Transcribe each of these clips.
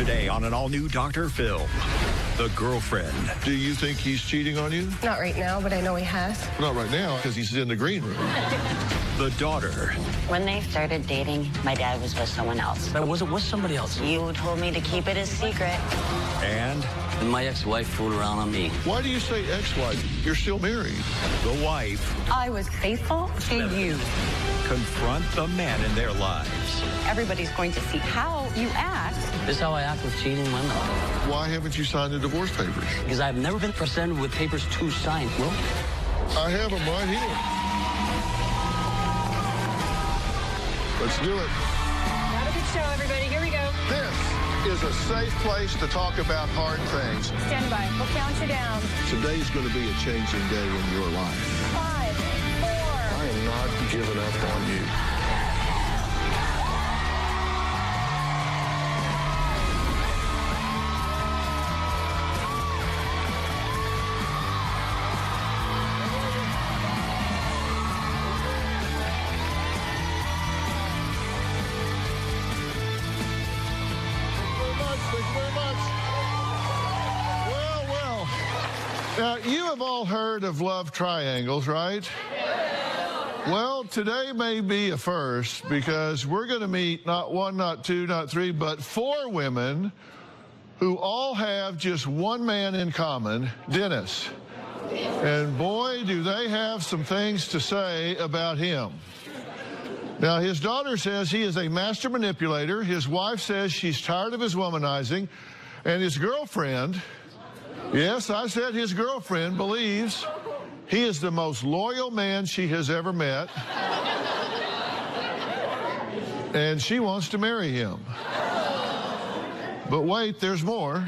Today on an all-new Dr. Phil, The Girlfriend. Do you think he's cheating on you? Not right now, but I know he has. Not right now, because he's in the green room. The Daughter. When they started dating, my dad was with someone else. I wasn't with somebody else. You told me to keep it a secret. And My ex-wife fooled around on me. Why do you say ex-wife? You're still married. the wife I was faithful to you. confront the man in their lives. Everybody's going to see how you act. This is how I act with cheating women. Why haven't you signed the divorce papers? Because I've never been presented with papers to sign. Well, I have them right here. Let's do it. Have a good show, everybody. Here we go. This is a safe place to talk about hard things. Stand by. We'll count you down. Today's going to be a changing day in your life. 5, 4. I am not giving up on you. Now, you have all heard of love triangles, right? Well, today may be a first because we're going to meet not one, not two, not three, but 4 women who all have just one man in common, Dennis. And boy, do they have some things to say about him. Now, his daughter says he is a master manipulator. His wife says she's tired of his womanizing. And his girlfriend, yes, I said his girlfriend, believes he is the most loyal man she has ever met. And she wants to marry him. But wait, there's more.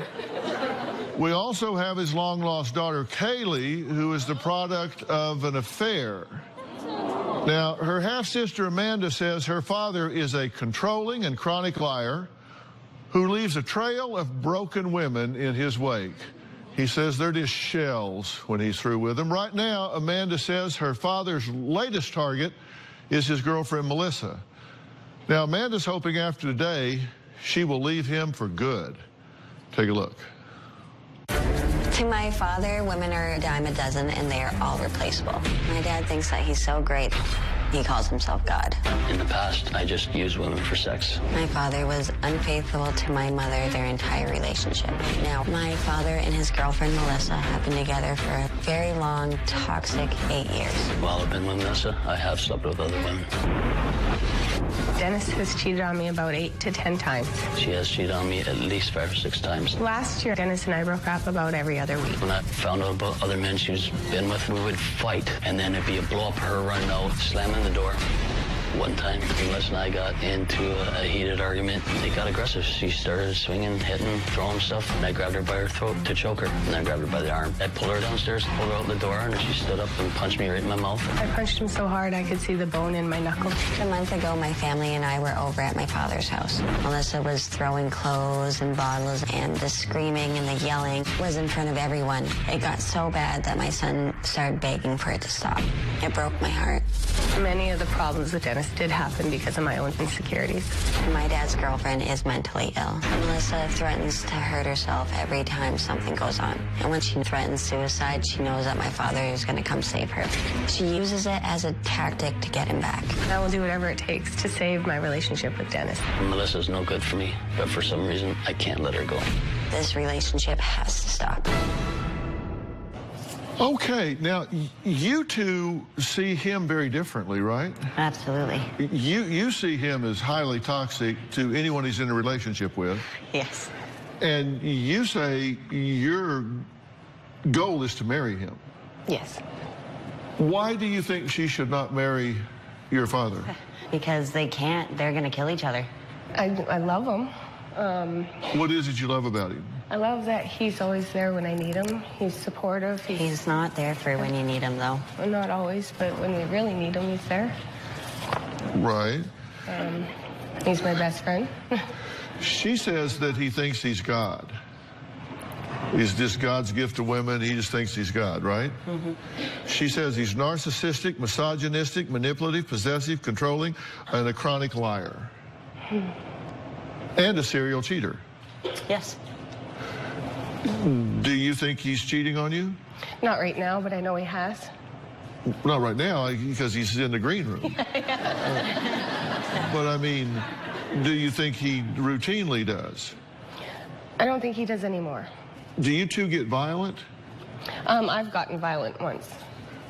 We also have his long-lost daughter, Kaylee, who is the product of an affair. Now, her half-sister, Amanda, says her father is a controlling and chronic liar who leaves a trail of broken women in his wake. He says they're just shells when he's through with them. Right now, Amanda says her father's latest target is his girlfriend, Melissa. Now, Amanda's hoping after today she will leave him for good. Take a look. To my father, women are a dime a dozen, and they are all replaceable. My dad thinks that he's so great, he calls himself God. in the past, I just used women for sex. My father was unfaithful to my mother their entire relationship. Now, my father and his girlfriend, Melissa, have been together for a very long, toxic 8 years. While I've been with Melissa, I have slept with other women. Dennis has cheated on me about 8 to 10 times. She has cheated on me at least 5 or 6 times. Last year, Dennis and I broke up about every other week. When I found out about other men she's been with, we would fight, and then it'd be a blow up, her running out, slamming the door. One time, Melissa and I got into a heated argument. It got aggressive. She started swinging, hitting, throwing stuff, and I grabbed her by her throat to choke her, and I grabbed her by the arm. I pulled her downstairs, pulled her out the door, and she stood up and punched me right in my mouth. I punched him so hard I could see the bone in my knuckle. A month ago, my family and I were over at my father's house. Melissa was throwing clothes and bottles, and the screaming and the yelling was in front of everyone. It got so bad that my son started begging for it to stop. It broke my heart. Many of the problems with Dennis did happen because of my own insecurities. My dad's girlfriend is mentally ill. Melissa threatens to hurt herself every time something goes on. And when she threatens suicide, she knows that my father is going to come save her. She uses it as a tactic to get him back. I will do whatever it takes to save my relationship with Dennis. Melissa's no good for me, but for some reason, I can't let her go. This relationship has to stop. Okay, now you two see him very differently, right? Absolutely. You see him as highly toxic to anyone he's in a relationship with. Yes. And you say your goal is to marry him. Yes. Why do you think she should not marry your father? Because they can't. They're going to kill each other. I love him. What is it you love about him? I love that he's always there when I need him. He's supportive. He's not there for when you need him, though. Well, not always, but when we really need him, he's there. Right. He's my best friend. She says that he thinks he's God. He's just God's gift to women. He just thinks he's God, right? Mm-hmm. She says he's narcissistic, misogynistic, manipulative, possessive, controlling, and a chronic liar. And a serial cheater. Yes. Do you think he's cheating on you? Not right now, but I know he has. Not right now, because he's in the green room. But I mean, do you think he routinely does? I don't think he does anymore. Do you two get violent? I've gotten violent once.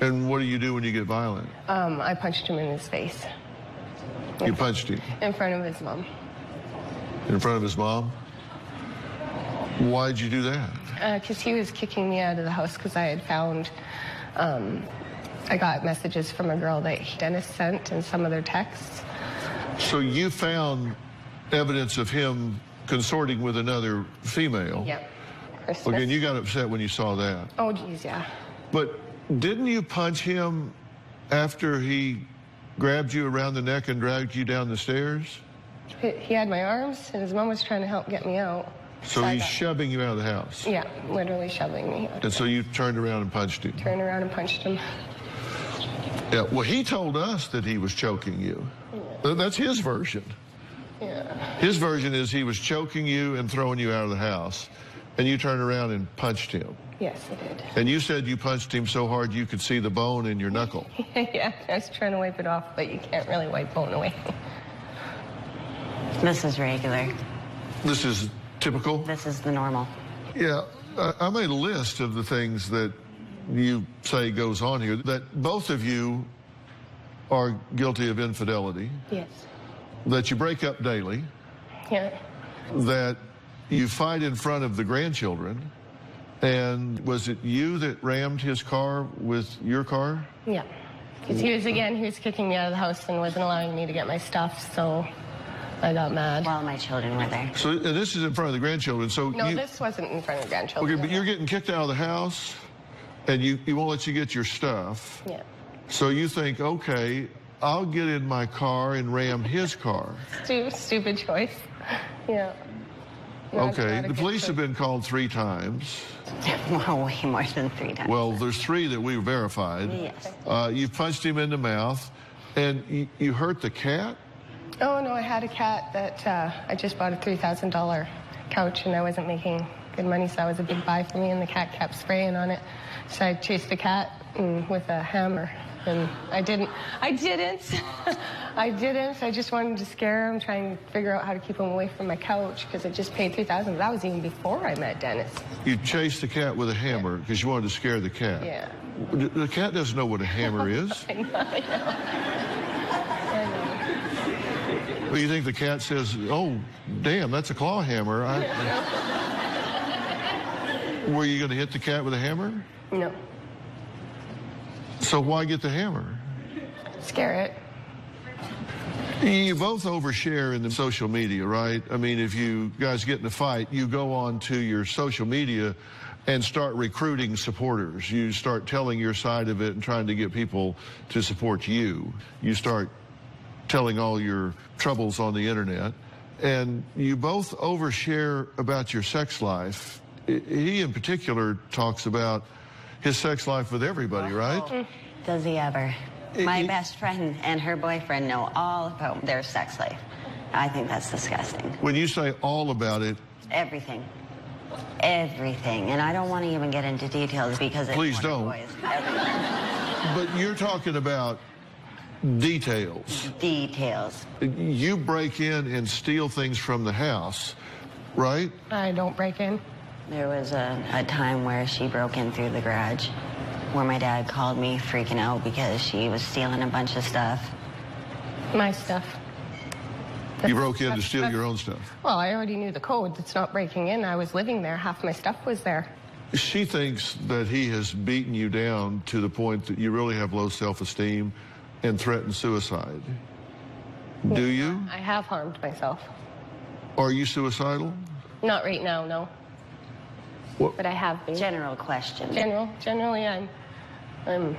And what do you do when you get violent? I punched him in his face. You punched him In front of his mom. in front of his mom? Why'd you do that? Because he was kicking me out of the house because I had found, I got messages from a girl that Dennis sent and some other texts. So you found evidence of him consorting with another female. Yeah. Christmas. Okay, and you got upset when you saw that. Oh, geez, yeah. But didn't you punch him after he grabbed you around the neck and dragged you down the stairs? He had my arms, and his mom was trying to help get me out. So I he's got- shoving you out of the house. Yeah, literally shoving me. And so you turned around and punched him. Turned around and punched him. Yeah, well, he told us that he was choking you. That's his version. Yeah. His version is he was choking you and throwing you out of the house, and you turned around and punched him. Yes, I did. And you said you punched him so hard you could see the bone in your knuckle. Yeah, I was trying to wipe it off, but you can't really wipe bone away. This is regular. This is typical? This is the normal. Yeah, I made a list of the things that you say goes on here, that both of you are guilty of infidelity, Yes. that you break up daily, Yeah. that you fight in front of the grandchildren, and was it you that rammed his car with your car? Yeah. Because he was kicking me out of the house and wasn't allowing me to get my stuff, so I got mad. While my children were there. So and this is in front of the grandchildren, so No, you... this wasn't in front of grandchildren. Okay, but you're getting kicked out of the house, and you won't let you get your stuff. Yeah. So you think, okay, I'll get in my car and ram his car. Stupid choice. Yeah. Not Okay, a the good police have choice. been called 3 times. Well, way more than 3 times. Well, there's 3 that we verified. Yes. You punched him in the mouth, and you hurt the cat? Oh, no, I had a cat that I just bought a $3,000 couch, and I wasn't making good money, so that was a big buy for me, and the cat kept spraying on it. So I chased the cat with a hammer, and I didn't. I just wanted to scare him, trying to figure out how to keep him away from my couch, because I just paid $3,000. That was even before I met Dennis. You chased the cat with a hammer because you wanted to scare the cat. Yeah. The cat doesn't know what a hammer is. I know. Well, you think the cat says, oh, damn, that's a claw hammer. Were you going to hit the cat with a hammer? No. So why get the hammer? Scare it. You both overshare in the social media, right? I mean, if you guys get in a fight, you go on to your social media and start recruiting supporters. You start telling your side of it and trying to get people to support you. You start telling all your troubles on the internet. And you both overshare about your sex life. He in particular talks about his sex life with everybody, right? Does he ever? My It- best friend and her boyfriend know all about their sex life. I think that's disgusting. When you say all about it, Everything. Everything. And I don't want to even get into details because it's Please Wonder don't. Boys. Everything. but you're talking about details. Details. You break in and steal things from the house, right? I don't break in. There was a time where she broke in through the garage, where my dad called me freaking out because she was stealing a bunch of stuff. My stuff. You broke in to steal your own stuff. Well, I already knew the code. It's not breaking in. I was living there. Half my stuff was there. She thinks that he has beaten you down to the point that you really have low self-esteem and threaten suicide. Do you? I have harmed myself. Are you suicidal? Not right now, no. What? But I have been. General question. Generally, I'm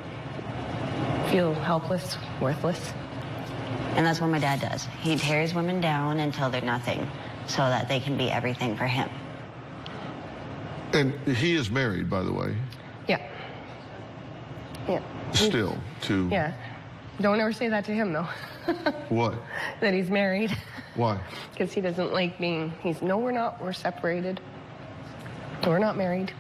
feel helpless, worthless. And that's what my dad does. He tears women down until they're nothing so that they can be everything for him. And he is married, by the way, Yeah. Yeah. still to Yeah. Don't ever say that to him, though. what? That he's married. Why? Because he doesn't like being, no, we're not, we're separated. We're not married.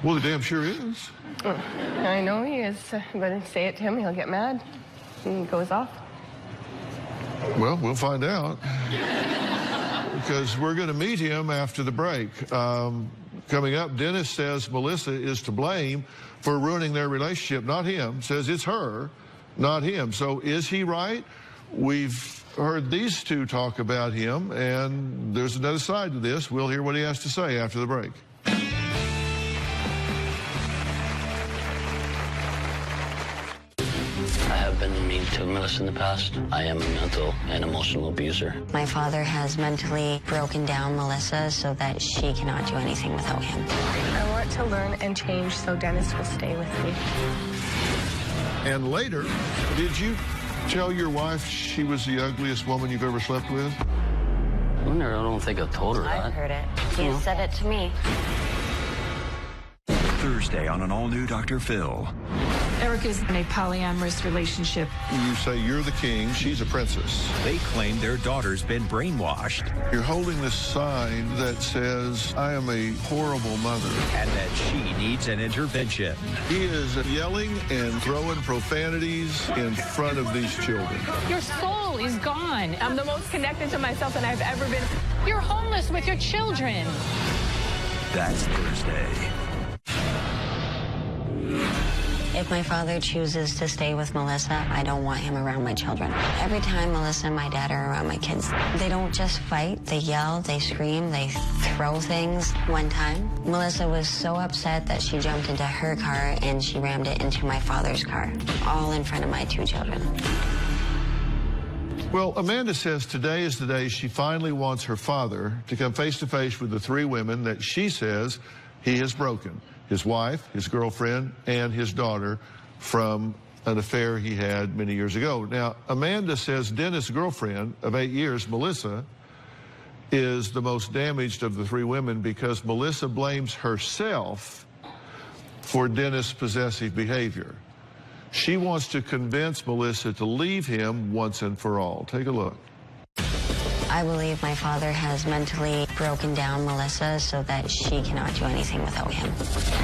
Well, he damn sure is. I know he is, but I say it to him, he'll get mad, and he goes off. Well, we'll find out. Because we're going to meet him after the break. Coming up, Dennis says Melissa is to blame for ruining their relationship, not him. Says it's her, not him. So is he right? We've heard these two talk about him, and there's another side to this. We'll hear what he has to say after the break. I have been mean to Melissa in the past. I am a mental and emotional abuser. My father has mentally broken down Melissa so that she cannot do anything without him. I want to learn and change so Dennis will stay with me. And later, did you tell your wife she was the ugliest woman you've ever slept with? I don't think I told her that. I've heard it. He said it to me. Thursday on an all-new Dr. Phil. Eric is in a polyamorous relationship. You say you're the king, she's a princess. They claim their daughter's been brainwashed You're holding this sign that says, I am a horrible mother. and that she needs an intervention. He is yelling and throwing profanities in front of these children. Your soul is gone. I'm the most connected to myself than I've ever been. You're homeless with your children. That's Thursday. If my father chooses to stay with Melissa, I don't want him around my children. Every time Melissa and my dad are around my kids, they don't just fight, they yell, they scream, they throw things. One time, Melissa was so upset that she jumped into her car and she rammed it into my father's car, all in front of my two children. Well, Amanda says today is the day she finally wants her father to come face to face with the three women that she says he has broken. His wife, his girlfriend, and his daughter from an affair he had many years ago. Now, Amanda says Dennis' girlfriend of 8 years, Melissa, is the most damaged of the three women because Melissa blames herself for Dennis' possessive behavior. She wants to convince Melissa to leave him once and for all. Take a look. I believe my father has mentally broken down Melissa so that she cannot do anything without him.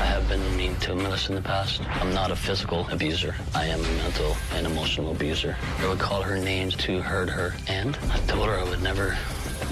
I have been mean to Melissa in the past. I'm not a physical abuser. I am a mental and emotional abuser. I would call her names to hurt her, and I told her I would never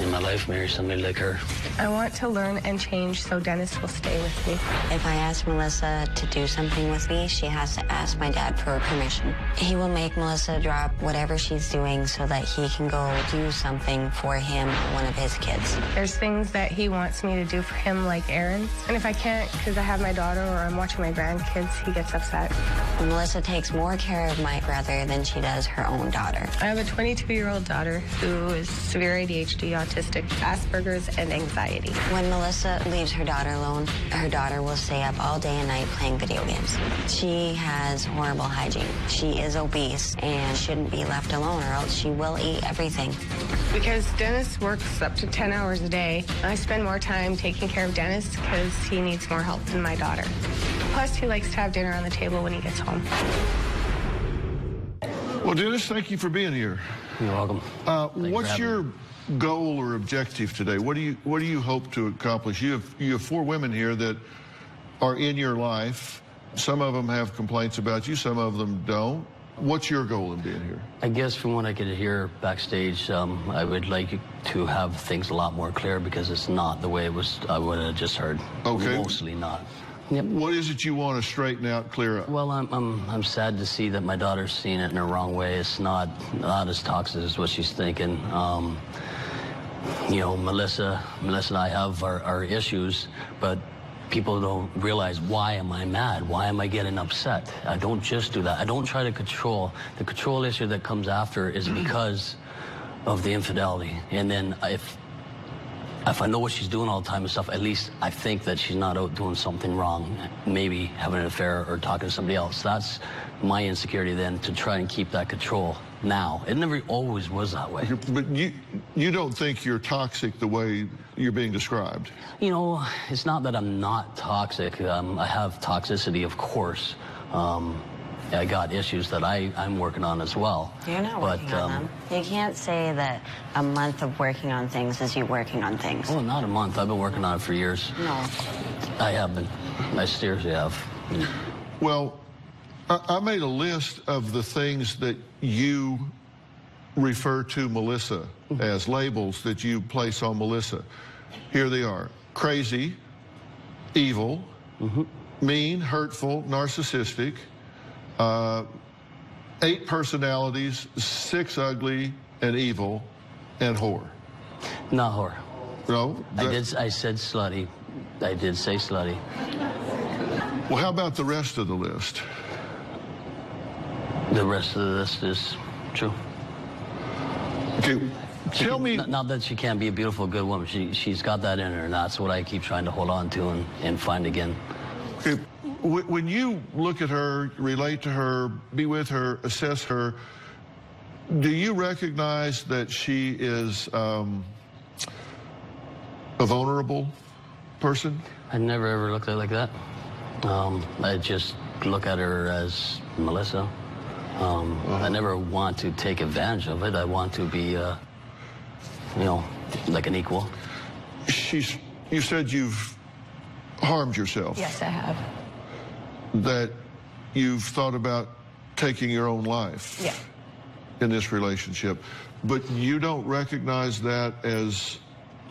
in my life marry somebody like her. I want to learn and change so Dennis will stay with me. If I ask Melissa to do something with me, she has to ask my dad for permission. He will make Melissa drop whatever she's doing so that he can go do something for him or one of his kids. There's things that he wants me to do for him, like errands. And if I can't because I have my daughter or I'm watching my grandkids, he gets upset. Melissa takes more care of my brother than she does her own daughter. I have a 22-year-old daughter who is severe ADHD, autistic, Asperger's, and anxiety. When Melissa leaves her daughter alone, her daughter will stay up all day and night playing video games. She has horrible hygiene. She is obese and shouldn't be left alone or else she will eat everything. Because Dennis works up to 10 hours a day, I spend more time taking care of Dennis because he needs more help than my daughter. Plus, he likes to have dinner on the table when he gets home. Well, Dennis, thank you for being here. You're welcome. What's your goal or objective today? What do you hope to accomplish? You have four women here that are in your life. Some of them have complaints about you, some of them don't. What's your goal in being here? I guess from what I could hear backstage, I would like to have things a lot more clear because it's not the way it was. I would have just heard. Okay. Mostly not. What is it you want to straighten out, clear up? Well, I'm sad to see that my daughter's seeing it in the wrong way. It's not as toxic as what she's thinking. You know, Melissa and I have our issues, but people don't realize, why am I mad? Why am I getting upset? I don't just do that. I don't try to control. The control issue that comes after is because of the infidelity. And then if I know what she's doing all the time and stuff, at least I think that she's not out doing something wrong, maybe having an affair or talking to somebody else. That's my insecurity then, to try and keep that control now. It never always was that way. But you don't think you're toxic the way you're being described? You know, it's not that I'm not toxic. I have toxicity, of course. I got issues that I'm working on as well. You're not working on them. You can't say that a month of working on things is you working on things. Oh, not a month. I've been working on it for years. No. I have been. I seriously have. Well, I made a list of the things that you refer to Melissa as, labels that you place on Melissa. Here they are: crazy, evil, mean, hurtful, narcissistic, 8 personalities, 6 ugly and evil, and whore. Not whore. No? I said slutty. I did say slutty. Well, how about the rest of the list? The rest of the list is true. Okay, tell me. Not that she can't be a beautiful, good woman. She's got that in her, and that's what I keep trying to hold on to and find again. Okay, when you look at her, relate to her, be with her, assess her, do you recognize that she is a vulnerable person? I never ever looked at it like that. I just look at her as Melissa. I never want to take advantage of it. I want to be, you know, like an equal. You said you've harmed yourself. Yes, I have. That you've thought about taking your own life. Yeah. In this relationship, but you don't recognize that as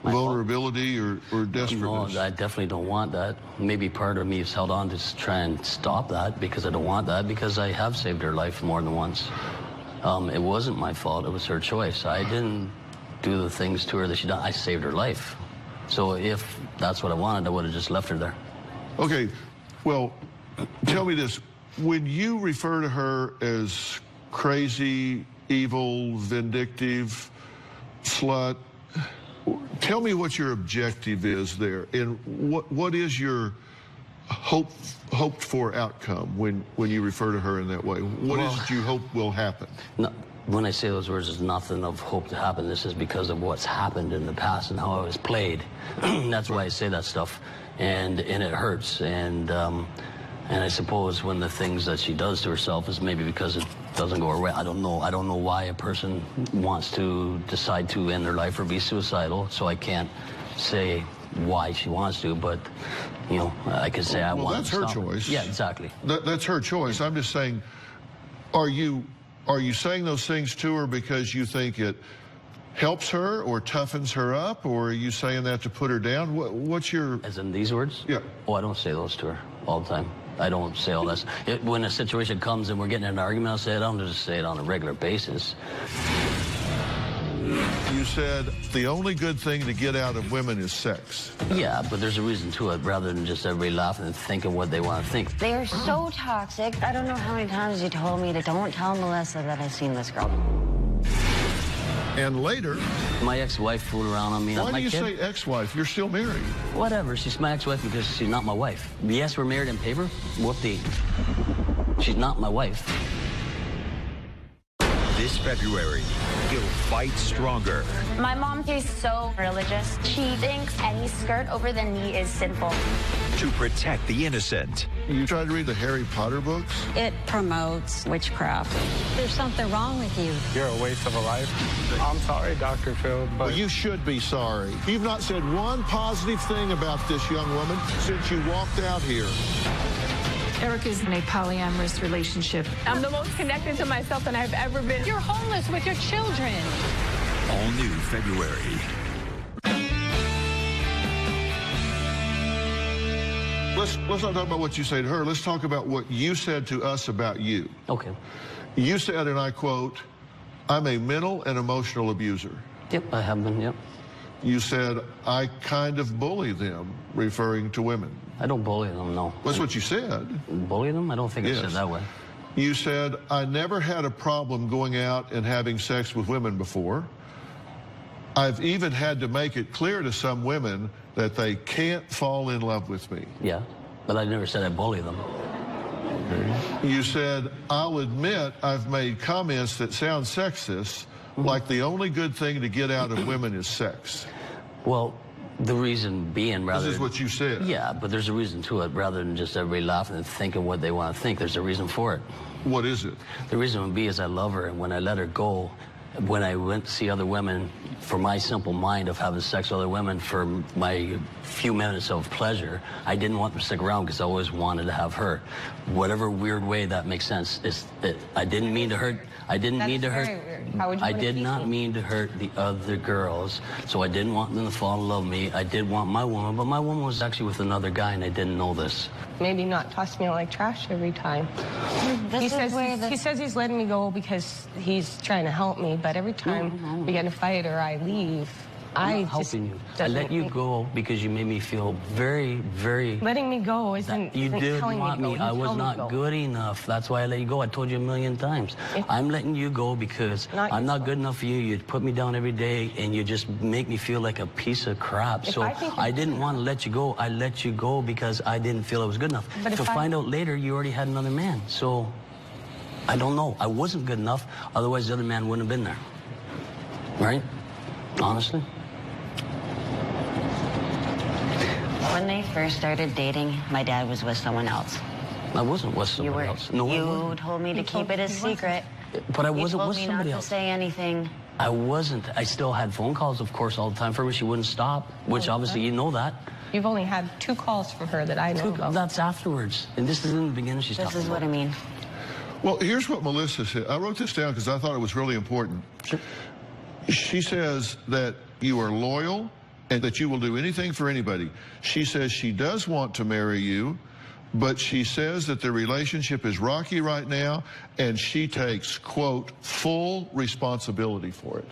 vulnerability or desperateness? No, I definitely don't want that. Maybe part of me has held on to try and stop that because I don't want that, because I have saved her life more than once. It wasn't my fault. It was her choice. I didn't do the things to her that she done. I saved her life. So if that's what I wanted, I would have just left her there. Okay, well, tell me this. When you refer to her as crazy, evil, vindictive, slut, tell me what your objective is there, and what is your hoped for outcome when you refer to her in that way? What is it you hope will happen? No, when I say those words, there's nothing of hope to happen. This is because of what's happened in the past and how I was played. That's why I say that stuff, and it hurts. And I suppose when the things that she does to herself is maybe because it doesn't go her way. I don't know. I don't know why a person wants to decide to end their life or be suicidal. So I can't say why she wants to, but you know, I could say I want to stop. That's her choice. Yeah, exactly. That's her choice. I'm just saying, are you saying those things to her because you think it helps her or toughens her up, or are you saying that to put her down? What's your... As in these words? Yeah. Oh, I don't say those to her all the time. I don't say all this. When a situation comes and we're getting in an argument, I'll say it. I don't just say it on a regular basis. You said the only good thing to get out of women is sex. Yeah, but there's a reason to it, rather than just everybody laughing and thinking what they want to think. They are so toxic. I don't know how many times you told me to don't tell Melissa that I've seen this girl. And later... My ex-wife fooled around on me. Why do you say ex-wife? You're still married. Whatever. She's my ex-wife because she's not my wife. Yes, we're married in paper. Whoop-dee. She's not my wife. This February, he'll fight stronger. My mom is so religious. She thinks any skirt over the knee is sinful. To protect the innocent. You tried to read the Harry Potter books? It promotes witchcraft. There's something wrong with you. You're a waste of a life. I'm sorry, Dr. Phil, but... Well, you should be sorry. You've not said one positive thing about this young woman since you walked out here. Erica's in a polyamorous relationship. I'm the most connected to myself than I've ever been. You're homeless with your children. All new February. Let's not talk about what you say to her. Let's talk about what you said to us about you. Okay. You said, and I quote, "I'm a mental and emotional abuser." Yep, I have been, yep. You said, "I kind of bully them," referring to women. I don't bully them, no. That's what you said. Bully them? I don't think Yes. I said that way. You said, "I never had a problem going out and having sex with women before. I've even had to make it clear to some women that they can't fall in love with me." Yeah, but I never said I bully them. You said, "I'll admit I've made comments that sound sexist, like the only good thing to get out of women is sex." Well, The reason being, rather... This is what you said. Yeah, but there's a reason to it. Rather than just everybody laughing and thinking what they want to think, there's a reason for it. What is it? The reason would be is I love her, and when I let her go, when I went to see other women, for my simple mind of having sex with other women for my few minutes of pleasure, I didn't want them to stick around because I always wanted to have her. Whatever weird way that makes sense, I didn't mean to hurt. I didn't mean to hurt. I did not mean to hurt the other girls, so I didn't want them to fall in love with me. I did want my woman, but my woman was actually with another guy, and I didn't know this. Maybe not toss me out like trash every time. He says he's letting me go because he's trying to help me, but every time we get in a fight or I leave, I'm not helping you. I let you go because you made me feel very, very... Letting me go isn't You did telling want me me. to go. I was not good enough. That's why I let you go. I told you a million times. I'm letting you go because I'm not good enough for you. You put me down every day, and you just make me feel like a piece of crap. So I didn't want to let you go. I let you go because I didn't feel I was good enough. To find out later, you already had another man. So I don't know. I wasn't good enough. Otherwise, the other man wouldn't have been there. Right? Honestly. When they first started dating, my dad was with someone else. I wasn't with someone else. No, you told me to keep it a secret. But I wasn't with somebody else. You told me not to say anything. I wasn't. I still had phone calls, of course, all the time from her. She wouldn't stop, which obviously you know that. You've only had 2 calls from her that I know about. That's afterwards. And this is in the beginning she's talking about. This is what I mean. Well, here's what Melissa said. I wrote this down because I thought it was really important. Sure. She says that you are loyal and that you will do anything for anybody. She says she does want to marry you, but she says that the relationship is rocky right now, and she takes, quote, full responsibility for it.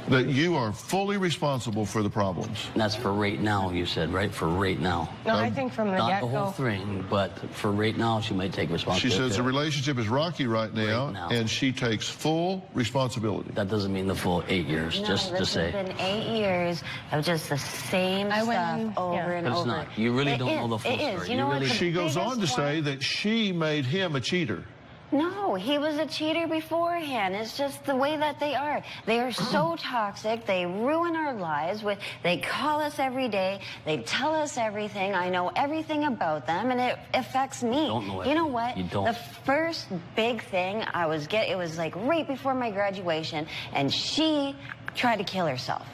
That you are fully responsible for the problems. And that's for right now, you said, right? For right now. No, I think from the Not get-go. the whole thing, but for right now, she might take responsibility. She says the relationship is rocky right now, and she takes full responsibility. That doesn't mean the full 8 years, No, just to say. It's been 8 years of just the same stuff over and But over. it's not. You really don't know the full story. You know what? She goes on to say that she made him a cheater. No, he was a cheater beforehand. It's just the way that they are. They are so toxic. They ruin our lives. They call us every day. They tell us everything. I know everything about them, and it affects me. Don't know it. You know what? You don't. The first big thing it was like right before my graduation, and she tried to kill herself.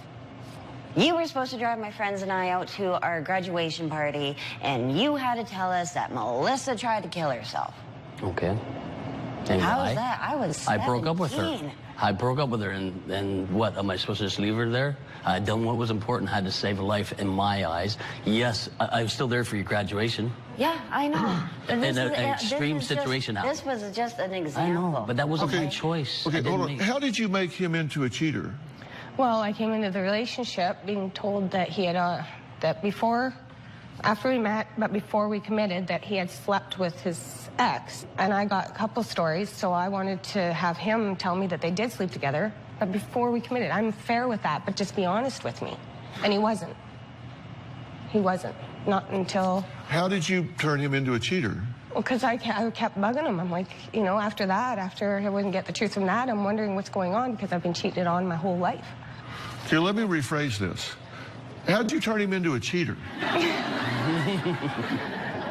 You were supposed to drive my friends and I out to our graduation party, and you had to tell us that Melissa tried to kill herself. Okay. And How why? is that? I was 17. I broke up with her. I broke up with her, and what? Am I supposed to just leave her there? I done what was important, had to save a life in my eyes. Yes, I was still there for your graduation. Yeah, I know. In an extreme situation now. This was just an example. I know, but that wasn't my choice. Okay, hold on. How did you make him into a cheater? Well, I came into the relationship being told that he had, after we met, but before we committed, that he had slept with his ex. And I got a couple stories, so I wanted to have him tell me that they did sleep together. But before we committed, I'm fair with that, but just be honest with me. And he wasn't. He wasn't. Not until... How did you turn him into a cheater? Well, because I kept bugging him. I'm like, you know, after I wouldn't get the truth from that, I'm wondering what's going on because I've been cheated on my whole life. Here, let me rephrase this. How did you turn him into a cheater?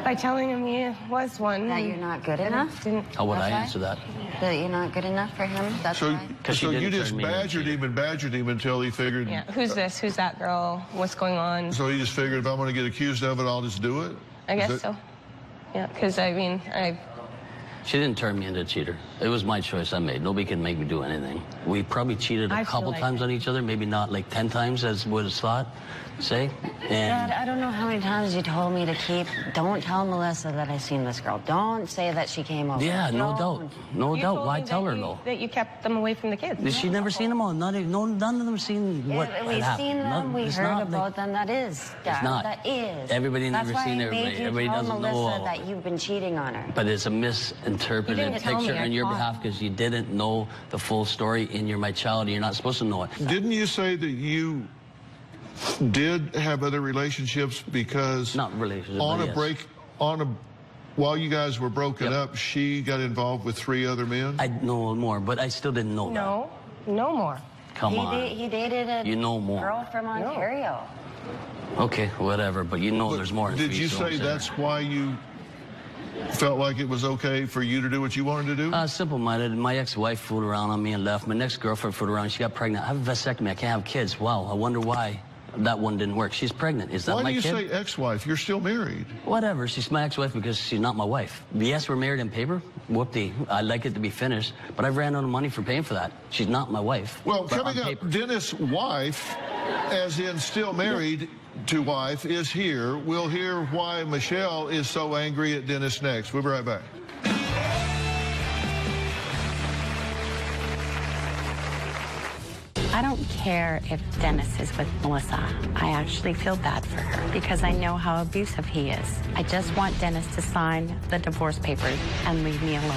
By telling him he was one. That you're not good enough? How would I answer that? That you're not good enough for him? That's why? So you just badgered him until he figured... Yeah, who's this? Who's that girl? What's going on? So he just figured if I'm going to get accused of it, I'll just do it? I guess so. Yeah, because, I mean, She didn't turn me into a cheater. It was my choice I made. Nobody can make me do anything. We probably cheated a couple times on each other, maybe not like 10 times as was thought, say. And Dad, I don't know how many times you told me to don't tell Melissa that I seen this girl. Don't say that she came over. yeah, no doubt. No doubt. Why tell her, though? That you kept them away from the kids. She never seen them all. None of them seen what We've happened. seen them. We heard about them. That is, Dad. It's not. That is. Everybody never seen everybody. Everybody doesn't know all Melissa that you've been cheating on her. But it's a misinterpreted picture on your behalf because you didn't know the full story in your my child. You're not supposed to know it. Didn't you say that you did have other relationships because not relationships on a yes. break while you guys were broken up, she got involved with 3 other men? I know more, but I still didn't know no more. Come on. He dated a you know more. girl from Ontario. Okay, whatever, but you know there's more. Did you say that's why you felt like it was okay for you to do what you wanted to do? Simple-minded. My ex-wife fooled around on me and left. My next girlfriend fooled around. She got pregnant. I have a vasectomy. I can't have kids. Wow, I wonder why that one didn't work. She's pregnant. Is that my kid? Why do you say ex-wife? You're still married. Whatever. She's my ex-wife because she's not my wife. Yes, we're married in paper. Whoop-dee. I'd like it to be finished, but I've ran out of money for paying for that. She's not my wife. Well, coming up, Dennis' wife, as in still married to wife, is here. We'll hear why Michelle is so angry at Dennis next. We'll be right back. I don't care if Dennis is with Melissa. I actually feel bad for her because I know how abusive he is. I just want Dennis to sign the divorce papers and leave me alone.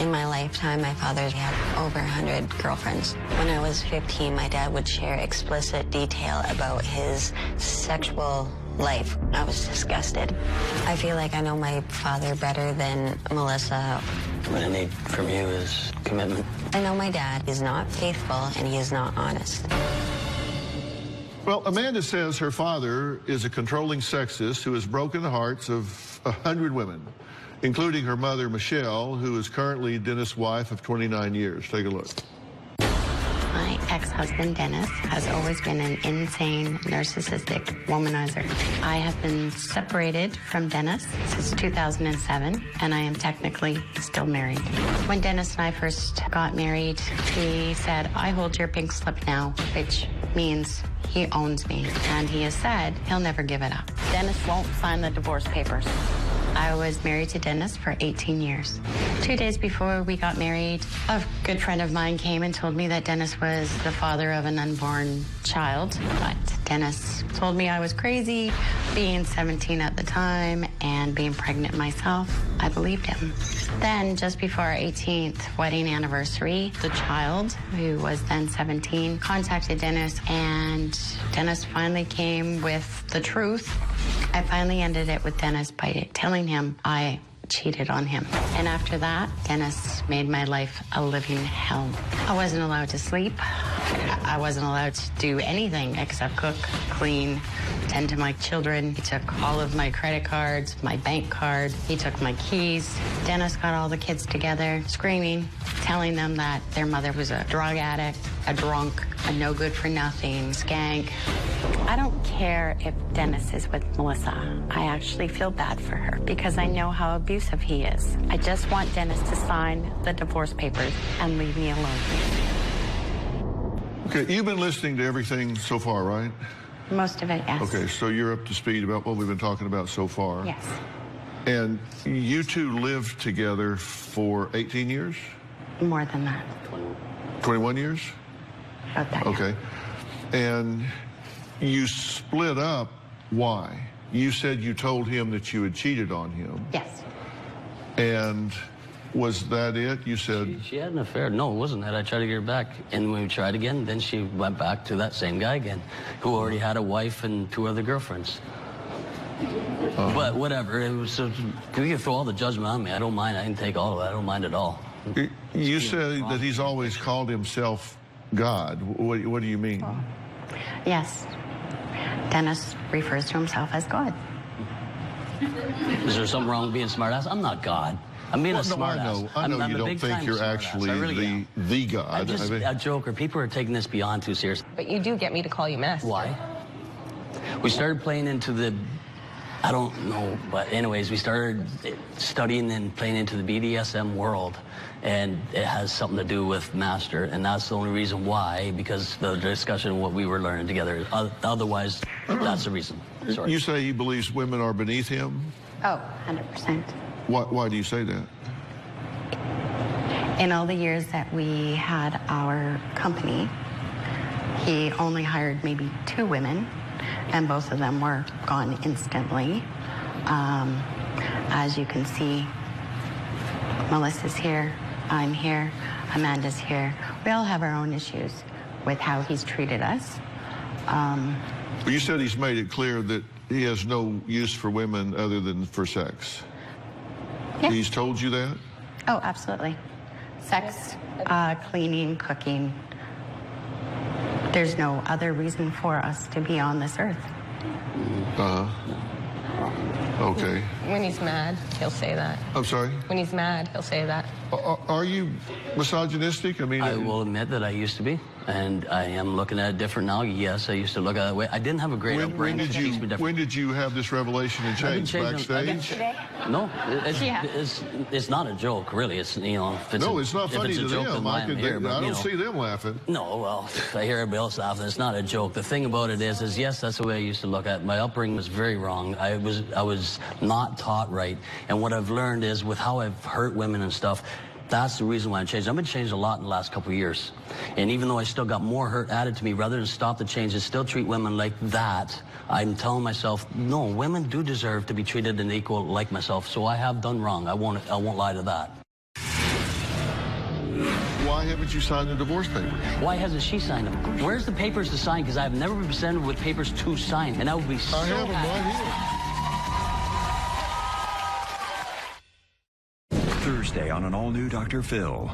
In my lifetime, my father had over 100 girlfriends. When I was 15, my dad would share explicit detail about his sexual life. I was disgusted. I feel like I know my father better than Melissa. What I need from you is commitment. I know my dad is not faithful and he is not honest. Well, Amanda says her father is a controlling sexist who has broken the hearts of 100 women, including her mother, Michelle, who is currently Dennis' wife of 29 years. Take a look. My ex-husband, Dennis, has always been an insane, narcissistic womanizer. I have been separated from Dennis since 2007, and I am technically still married. When Dennis and I first got married, he said, "I hold your pink slip now," which means he owns me, and he has said he'll never give it up. Dennis won't sign the divorce papers. I was married to Dennis for 18 years. 2 days before we got married, a good friend of mine came and told me that Dennis was the father of an unborn child. But Dennis told me I was crazy, being 17 at the time and being pregnant myself. I believed him. Then, just before our 18th wedding anniversary, the child, who was then 17, contacted Dennis, and Dennis finally came with the truth. I finally ended it with Dennis by telling him I cheated on him. And after that, Dennis made my life a living hell. I wasn't allowed to sleep. I wasn't allowed to do anything except cook, clean, tend to my children. He took all of my credit cards, my bank card. He took my keys. Dennis got all the kids together, screaming, telling them that their mother was a drug addict, a drunk, a no good for nothing, skank. I don't care if Dennis is with Melissa. I actually feel bad for her because I know how abusive he is. I just want Dennis to sign the divorce papers and leave me alone. Okay, you've been listening to everything so far, right? Most of it, yes. Okay, so you're up to speed about what we've been talking about so far. Yes. And you two lived together for 18 years? More than that. 21 years? About that, yeah. Okay. And you split up. Why? You said you told him that you had cheated on him. Yes. And was that it? You said... She had an affair. No, it wasn't that. I tried to get her back. And when we tried again, then she went back to that same guy again, who already had a wife and 2 other girlfriends. But whatever. It was, you can throw all the judgment on me. I don't mind. I can take all of it. I don't mind at all. You said that he's always called himself God. What do you mean? Oh. Yes. Dennis refers to himself as God. Is there something wrong with being smart ass? I'm not God. I'm being a smart ass. I know I'm you don't think you're actually the God. I'm just a joker. People are taking this beyond too seriously. But you do get me to call you mess. Why? We started playing into the, I don't know, but anyways, we started studying and playing into the BDSM world, and it has something to do with master, and that's the only reason why, because the discussion of what we were learning together. Otherwise, that's the reason. Sorry. You say he believes women are beneath him? Oh, 100%. Why do you say that? In all the years that we had our company, he only hired maybe 2 women, and both of them were gone instantly. As you can see, Melissa's here, I'm here, Amanda's here. We all have our own issues with how he's treated us. Well, you said he's made it clear that he has no use for women other than for sex. Yeah. He's told you that? Oh, absolutely. Sex, cleaning, cooking, There's no other reason for us to be on this earth. Okay. When he's mad, he'll say that. I'm sorry? When he's mad, he'll say that. Are you misogynistic? I mean, I will admit that I used to be, and I am looking at it different now. Yes, I used to look at it that way. I didn't have a great upbringing. when did you have this revelation and change? Backstage? No, it's not a joke, really. It's, you know, if it's it's not funny to them. I don't see them laughing. No, well, I hear everybody else laughing. It's not a joke. The thing about it is yes, that's the way I used to look at it. My upbringing was very wrong. I was not taught right. And what I've learned is with how I've hurt women and stuff, that's the reason why I changed. I've been changed a lot in the last couple of years. And even though I still got more hurt added to me, rather than stop the change and still treat women like that, I'm telling myself, no, women do deserve to be treated an equal like myself. So I have done wrong. I won't lie to that. Why haven't you signed the divorce papers? Why hasn't she signed them? Where's the papers to sign? Because I've never been presented with papers to sign. And I would be so happy. I have them right here. Thursday on an all-new Dr. Phil.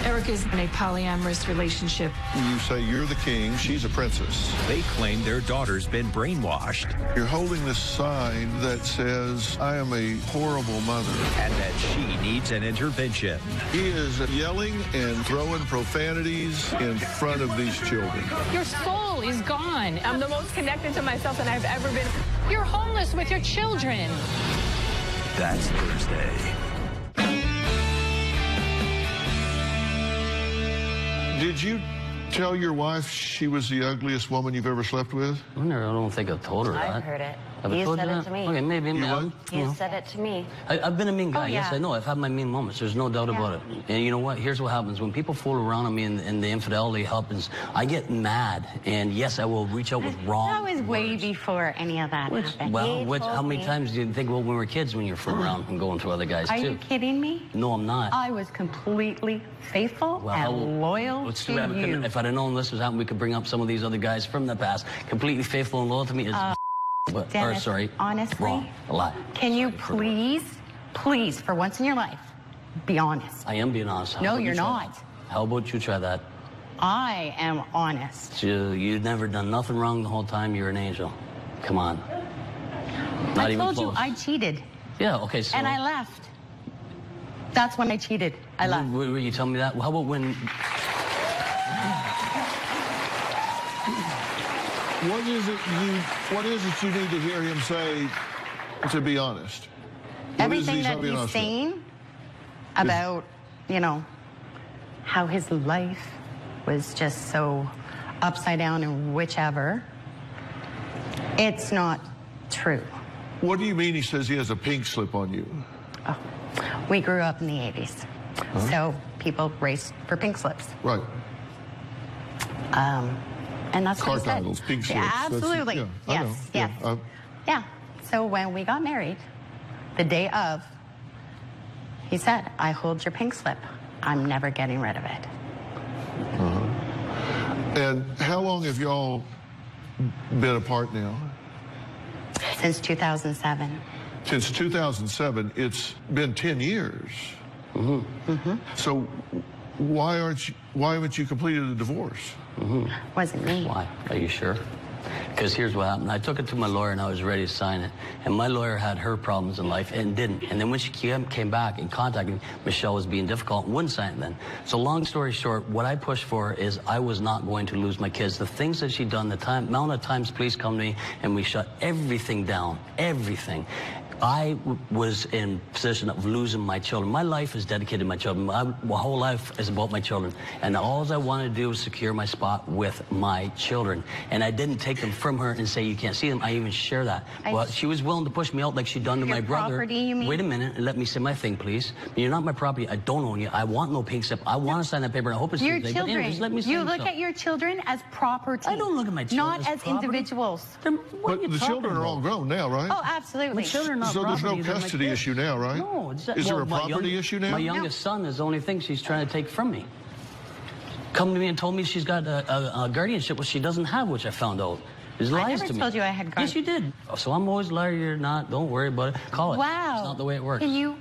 Eric is in a polyamorous relationship. You say you're the king, she's a princess. They claim their daughter's been brainwashed. You're holding this sign that says, I am a horrible mother. And that she needs an intervention. He is yelling and throwing profanities in front of these children. Your soul is gone. I'm the most connected to myself than I've ever been. You're homeless with your children. That's Thursday. Did you tell your wife she was the ugliest woman you've ever slept with? I don't think I've told her that. I've heard it. Have You told said you it that? to me. Okay, maybe. You said it to me. I've been a mean guy. Oh, Yes, yeah. I know. I've had my mean moments. There's no doubt about it. And you know what? Here's what happens. When people fool around on me and the infidelity happens, I get mad. And yes, I will reach out with wrong That was way words. before any of that happened. How many times do you think when we were kids when you're fooling around and going to other guys, Are too? you kidding me? No, I'm not. I was completely faithful and loyal to you. If I'd have known this was happening, we could bring up some of these other guys from the past. Completely faithful and loyal to me is Dennis, honestly, wrong. A lie. Can you please, for once in your life, be honest? I am being honest. How No, about you're you try not. that? How about you try that? I am honest. You've never done nothing wrong the whole time. You're an angel. Come on. Not I even told you close. I cheated. Yeah, okay, so... And I left. That's when I cheated. I left. Were you telling me that? How about when... What is it you need to hear him say to be honest? Everything that he's saying about, how his life was just so upside down and whichever, it's not true. What do you mean he says he has a pink slip on you? Oh, we grew up in the 80s, so people raced for pink slips. Right. And that's Car what he said. titles, pink slips. Yeah, absolutely. Yes. Yeah. So when we got married, the day of, he said, I hold your pink slip. I'm never getting rid of it. And how long have y'all been apart now? Since 2007. Since 2007, it's been 10 years. So why haven't you completed a divorce? Wasn't me. Why? Are you sure? Because here's what happened. I took it to my lawyer and I was ready to sign it. And my lawyer had her problems in life and didn't. And then when she came back and contacted me, Michelle was being difficult and wouldn't sign it then. So long story short, what I pushed for is I was not going to lose my kids. The things that she'd done, the amount of times police come to me and we shut everything down, everything. I was in position of losing my children. My life is dedicated to my children. My whole life is about my children. And all I wanted to do was secure my spot with my children. And I didn't take them from her and say, you can't see them. I even share that. Well, she was willing to push me out like she'd done to my brother. Property, you mean? Wait a minute and let me say my thing, please. You're not my property. I don't own you. I want no pink slip. I want to sign that paper and I hope it's your Tuesday. children. But anyways, let me say You look at your children as property. I don't look at my children not as property. individuals. But the children are all grown now, right? Oh, absolutely. My children are not So there's no property, they're my custody kids. issue now, right? No. Is there a property issue now? My youngest son is the only thing she's trying to take from me. Come to me and told me she's got a guardianship, which she doesn't have, which I found out. There's lies never to me. told you I had Yes, you did. So I'm always a liar. You're not. Don't worry about it. Call it. Wow. It's not the way it works. Can you,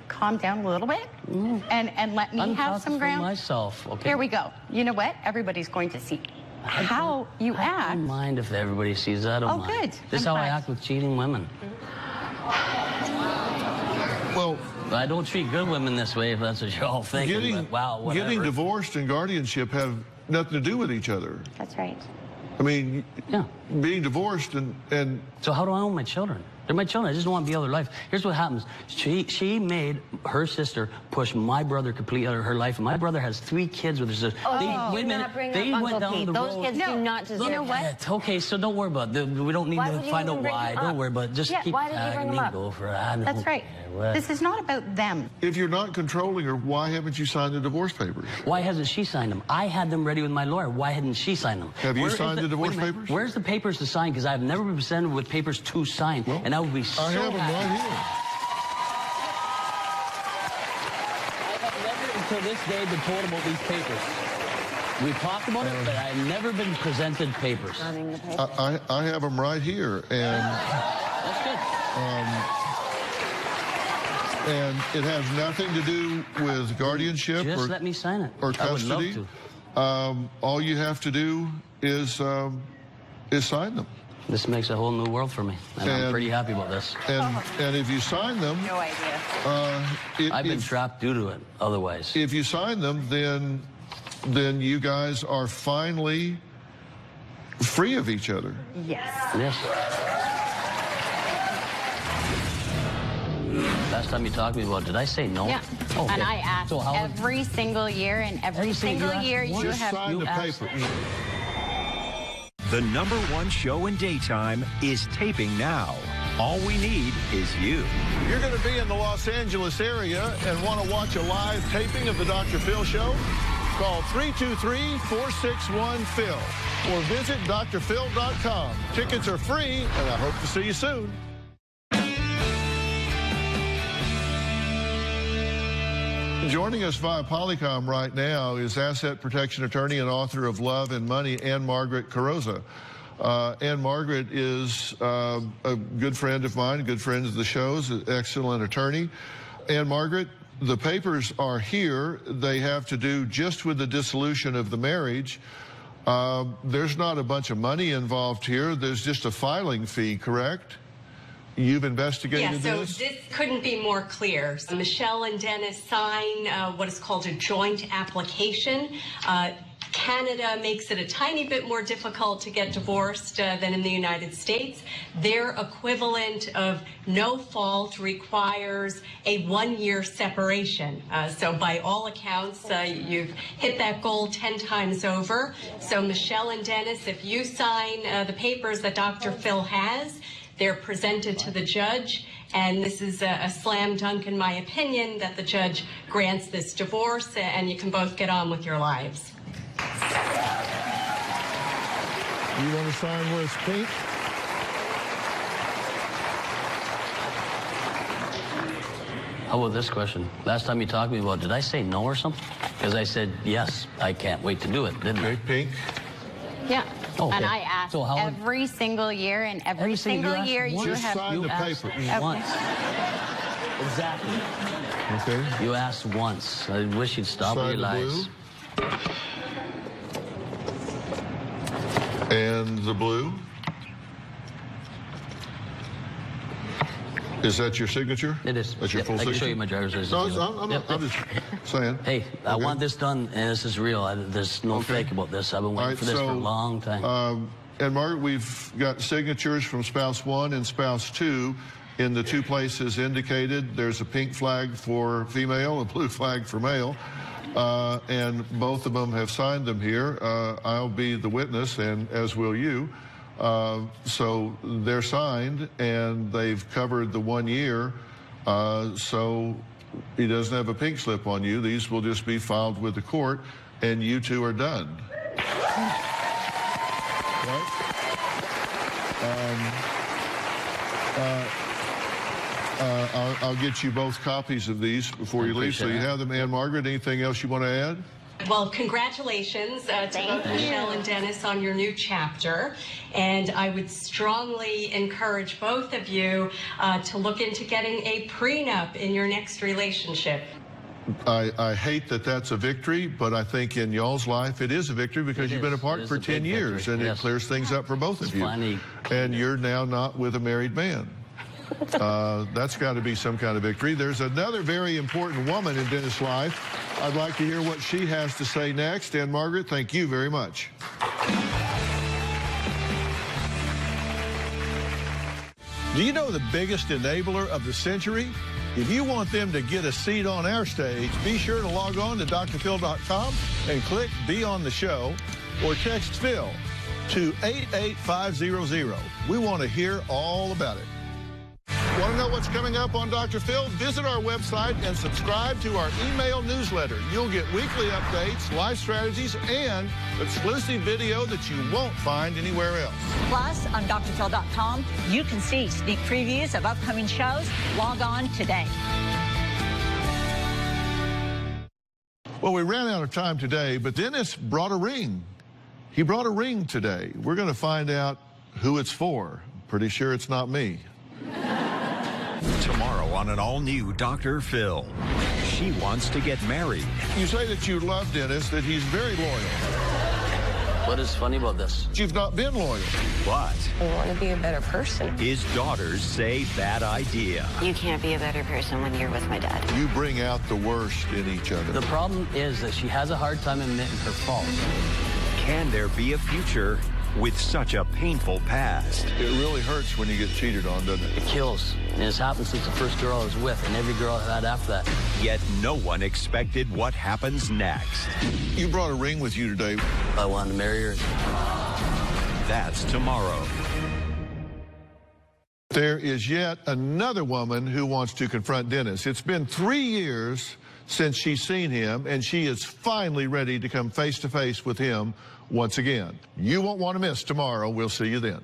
calm down a little bit? And let me I'm have some talking for ground? myself, okay? Here we go. You know what? Everybody's going to see. how you I act. don't mind if everybody sees that. I don't mind. Good. This is I'm how I glad. act with cheating women. Well, I don't treat good women this way, if that's what you're all thinking. But wow, whatever. getting divorced and guardianship have nothing to do with each other. That's right. I mean, Yeah. being divorced and So how do I own my children? They're my children. I just don't want to be out of their life. Here's what happens. She made her sister push my brother completely out of her life. And my brother has 3 kids with her sister. Wait a minute. They went down the Those road. kids do not deserve You know what? that. Okay, so don't worry about it. We don't need Why to would you find even out bring why. them Don't up? worry about it. Just Yeah, keep why did you bring tagging them me. up? Go for it. I don't That's right. care what. This is not about them. if you're not controlling her, why haven't you signed the divorce papers? Why hasn't she signed them? I had them ready with my lawyer. Why hadn't she signed them? Have you Where is signed the divorce wait a minute. papers? Where's the papers to sign? Because I've never been presented with papers to sign. And I would be so I have them happy. right here. I have never until this day been told about these papers. We talked about it, but I've never been presented papers. I have them right here, and That's good. and it has nothing to do with guardianship Just or let me sign it. or I would love custody. to. All you have to do is sign them. This makes a whole new world for me, and I'm And- pretty happy about this. And if you sign them, No idea. I've been trapped due to it otherwise. if you sign them, then you guys are finally free of each other. Yes. Yes. Last time you talked to me about, did I say no? Yeah. Oh, okay. And I ask So how- every single year, and every single year you Just have. sign the asked- paper. The #1 show in daytime is taping now. All we need is you. You're going to be in the Los Angeles area and want to watch a live taping of the Dr. Phil Show? Call 323-461-PHIL or visit drphil.com. Tickets are free, and I hope to see you soon. Joining us via Polycom right now is asset protection attorney and author of Love and Money, Ann Margaret Carrozza. Ann Margaret is a good friend of mine, good friend of the show's, an excellent attorney. Ann Margaret, the papers are here. They have to do just with the dissolution of the marriage. There's not a bunch of money involved here. There's just a filing fee, correct? You've investigated so this? this couldn't be more clear. So Michelle and Dennis sign what is called a joint application. Canada makes it a tiny bit more difficult to get divorced than in the United States. Their equivalent of no fault requires a 1-year separation. So by all accounts, you've hit that goal 10 times over. So Michelle and Dennis, if you sign the papers that Dr. Phil has, they're presented to the judge, and this is a slam dunk, in my opinion, that the judge grants this divorce, and you can both get on with your lives. You want to sign where it's pink? How about this question? Last time you talked to me about, did I say no or something? Because I said, yes, I can't wait to do it, didn't I? Okay, pink. Yeah. Okay. And I ask So how- every single year, and every single you year asked you Just have. sign the asked paper. once. Exactly. Okay. You asked once. I wish you'd stop with Sign your the lies. blue. And the blue. Is that your signature? It is. That's your Yep, full I can signature? show you my driver's license. No, if you want. I'm Yep, just saying. Hey, I Okay. want this done, and this is real. There's no Okay. fake about this. I've been All waiting right, for this for a so, long time. And Margaret, we've got signatures from spouse 1 and spouse 2 in the 2 places indicated. There's a pink flag for female, a blue flag for male, and both of them have signed them here. I'll be the witness, and as will you. So they're signed, and they've covered the 1 year, so he doesn't have a pink slip on you. These will just be filed with the court, and you two are done. Right? I'll get you both copies of these before you leave, so you have them. Ann Margaret, anything else you want to add? Well, congratulations to both Michelle and Dennis on your new chapter. And I would strongly encourage both of you to look into getting a prenup in your next relationship. I hate that that's a victory, but I think in y'all's life it is a victory because you've been apart for 10 years, and it clears things up for both of you. And you're now not with a married man. That's got to be some kind of victory. There's another very important woman in Dennis' life. I'd like to hear what she has to say next. And Margaret, thank you very much. Do you know the biggest enabler of the century? If you want them to get a seat on our stage, be sure to log on to drphil.com and click Be on the Show, or text Phil to 88500. We want to hear all about it. Want to know what's coming up on Dr. Phil? Visit our website and subscribe to our email newsletter. You'll get weekly updates, life strategies, and exclusive video that you won't find anywhere else. Plus, on drphil.com, you can see sneak previews of upcoming shows. Log on today. Well, we ran out of time today, but Dennis brought a ring. He brought a ring today. We're going to find out who it's for. Pretty sure it's not me. Tomorrow on an all-new Dr. Phil. She wants to get married. You say that you love Dennis, that he's very loyal. What is funny about this? You've not been loyal. But I want to be a better person. his daughters say bad idea. You can't be a better person when you're with my dad. You bring out the worst in each other. The problem is that she has a hard time admitting her faults. Can there be a future with such a painful past? It really hurts when you get cheated on, doesn't it? It kills. And it's happened since the first girl I was with, and every girl I've had after that. Yet no one expected what happens next. You brought a ring with you today. I wanted to marry her. That's tomorrow. There is yet another woman who wants to confront Dennis. It's been 3 years since she's seen him, and she is finally ready to come face to face with him once again. You won't want to miss tomorrow. We'll see you then.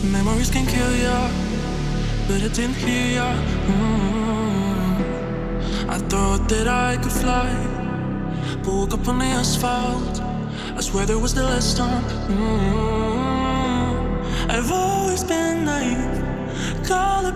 Memories can kill ya, but I didn't hear ya. I thought that I could fly, but woke up on the asphalt. I swear there was still a storm. I've always been naive. Call it